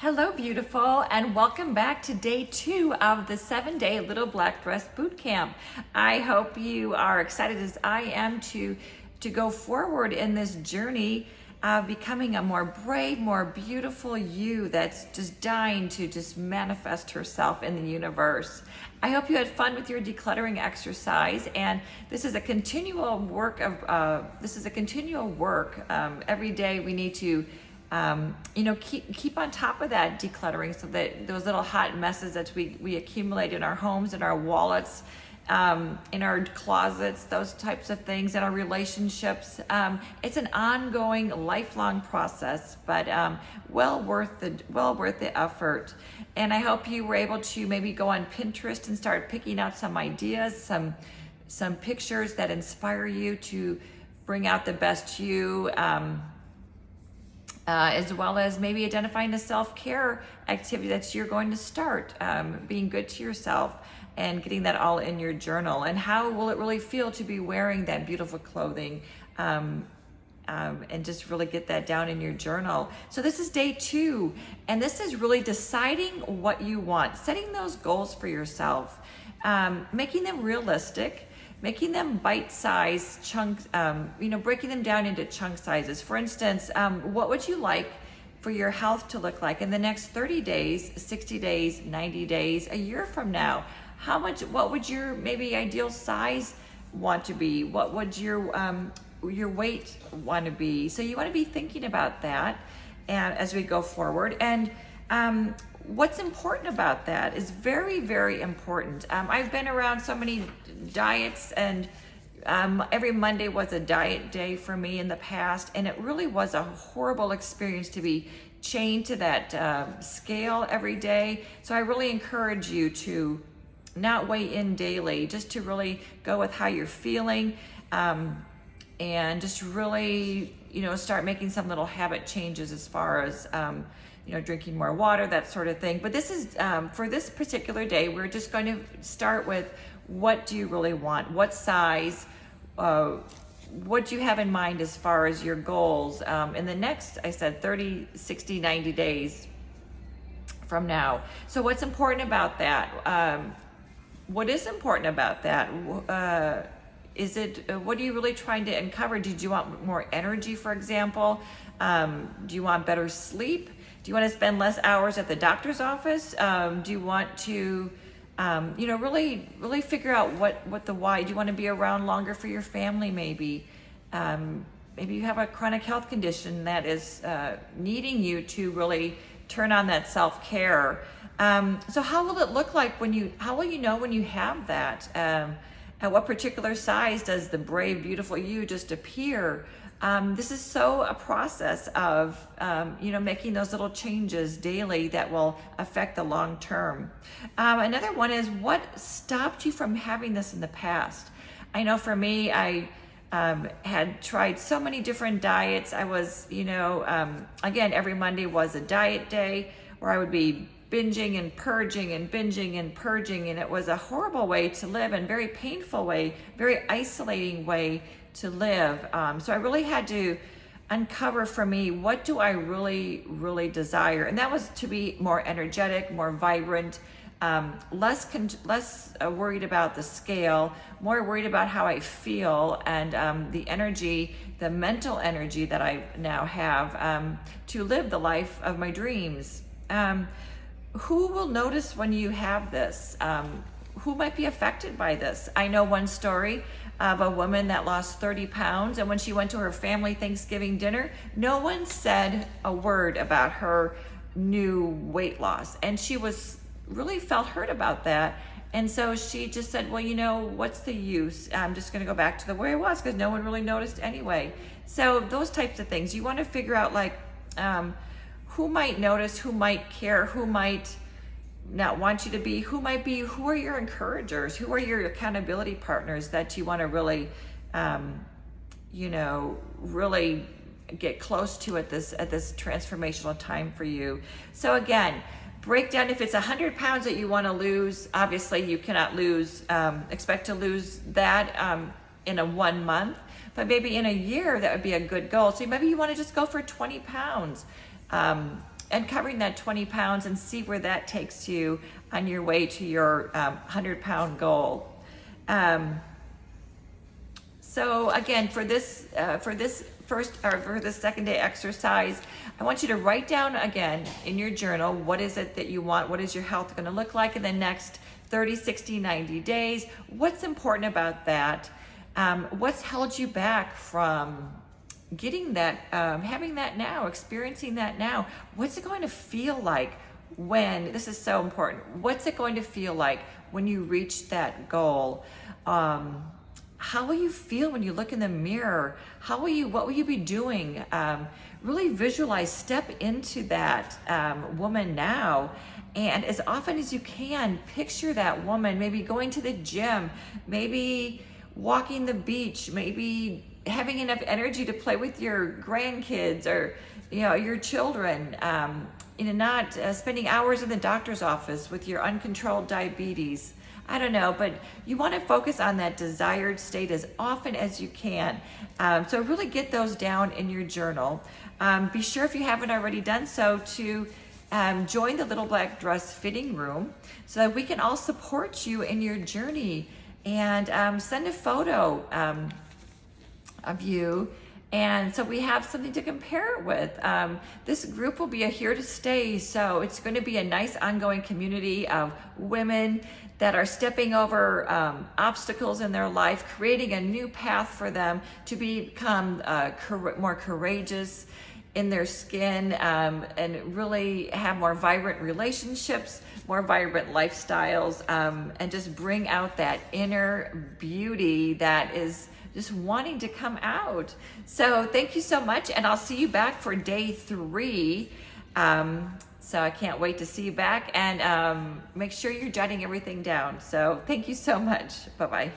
Hello, beautiful, and welcome back to day 2 of the 7-day Little Black Dress Bootcamp. I hope you are excited as I am to go forward in this journey of becoming a more brave, more beautiful you that's just dying to just manifest herself in the universe. I hope you had fun with your decluttering exercise, and this is a continual work every day we need to keep on top of that decluttering, so that those little hot messes that we accumulate in our homes, in our wallets, in our closets, those types of things, in our relationships. It's an ongoing, lifelong process, but well worth the effort. And I hope you were able to maybe go on Pinterest and start picking out some ideas, some pictures that inspire you to bring out the best you. As well as maybe identifying a self-care activity that you're going to start, being good to yourself and getting that all in your journal. And how will it really feel to be wearing that beautiful clothing, and just really get that down in your journal. So this is day 2, and this is really deciding what you want, setting those goals for yourself, making them realistic, making them bite-sized chunks, breaking them down into chunk sizes. For instance, what would you like for your health to look like in the next 30 days, 60 days, 90 days, a year from now? What would your maybe ideal size want to be? What would your weight want to be? So you want to be thinking about that, and as we go forward. And what's important about that is very, very important. I've been around so many diets, and every Monday was a diet day for me in the past, and it really was a horrible experience to be chained to that scale every day. So I really encourage you to not weigh in daily, just to really go with how you're feeling, and just really start making some little habit changes as far as drinking more water, that sort of thing. But this is, for this particular day, we're just going to start with, what do you really want? What size? What do you have in mind as far as your goals in the next, I said, 30, 60, 90 days from now? So what's important about that? What is important about that? What are you really trying to uncover? Did you want more energy, for example? Do you want better sleep? Do you want to spend less hours at the doctor's office? Do you want to, really figure out what the why? Do you want to be around longer for your family, maybe? Maybe you have a chronic health condition that is needing you to really turn on that self-care. So how will it look like how will you know when you have that? At what particular size does the brave, beautiful you just appear? This is so a process of, making those little changes daily that will affect the long term. Another one is, what stopped you from having this in the past? I know for me, I had tried so many different diets. I was, again, every Monday was a diet day where I would be binging and purging and binging and purging, and it was a horrible way to live, and very painful way, very isolating way to live. So I really had to uncover for me, what do I really, really desire? And that was to be more energetic, more vibrant, less worried about the scale, more worried about how I feel, and the energy, the mental energy that I now have to live the life of my dreams. Who will notice when you have this? Who might be affected by this? I know one story of a woman that lost 30 pounds, and when she went to her family Thanksgiving dinner, no one said a word about her new weight loss, and she really felt hurt about that. And so she just said, well, what's the use? I'm just going to go back to the way I was, because no one really noticed anyway. So those types of things, you want to figure out, who might notice, who might care, who might not want you to be, who are your encouragers, who are your accountability partners that you want to really, really get close to at this transformational time for you. So again, break down, if it's 100 pounds that you want to lose, obviously you cannot expect to lose that in a 1 month, but maybe in a year that would be a good goal. So maybe you want to just go for 20 pounds. and covering that 20 pounds and see where that takes you on your way to your 100-pound goal. So again, for this second day exercise, I want you to write down again in your journal, what is it that you want? What is your health going to look like in the next 30, 60, 90 days? What's important about that? What's held you back from getting that, having that now, experiencing that now? What's it going to feel like when, this is so important, what's it going to feel like when you reach that goal? How will you feel when you look in the mirror? What will you be doing? Really visualize, step into that woman now. And as often as you can, picture that woman, maybe going to the gym, maybe walking the beach, maybe having enough energy to play with your grandkids or your children, not spending hours in the doctor's office with your uncontrolled diabetes. I don't know, but you want to focus on that desired state as often as you can. So really get those down in your journal. Be sure, if you haven't already done so, to join the Little Black Dress fitting room so that we can all support you in your journey, and send a photo of you. And so we have something to compare it with. This group will be here to stay, so it's going to be a nice ongoing community of women that are stepping over obstacles in their life, creating a new path for them to become more courageous in their skin, and really have more vibrant relationships, more vibrant lifestyles, and just bring out that inner beauty that is just wanting to come out. So thank you so much, and I'll see you back for day 3. So I can't wait to see you back, and make sure you're jotting everything down. So thank you so much. Bye-bye.